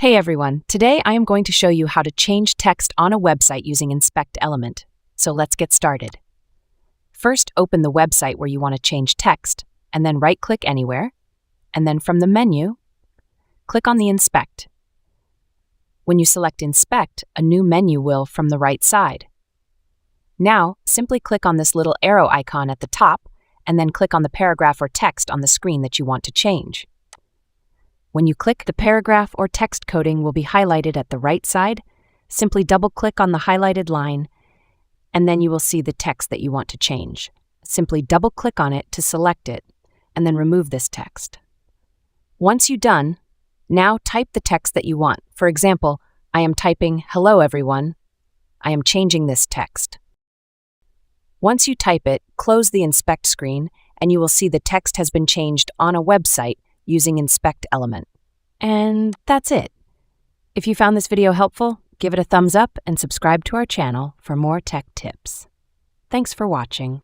Hey everyone, today I am going to show you how to change text on a website using Inspect Element. So let's get started. First, open the website where you want to change text, and then right-click anywhere, and then from the menu, click on the Inspect. When you select Inspect, a new menu will from the right side. Now, simply click on this little arrow icon at the top, and then click on the paragraph or text on the screen that you want to change. When you click, the paragraph or text coding will be highlighted at the right side. Simply double-click on the highlighted line, and then you will see the text that you want to change. Simply double-click on it to select it, and then remove this text. Once you're done, now type the text that you want. For example, I am typing, "Hello everyone. I am changing this text." Once you type it, close the Inspect screen, and you will see the text has been changed on a website using Inspect Element. And that's it. If you found this video helpful, give it a thumbs up and subscribe to our channel for more tech tips. Thanks for watching.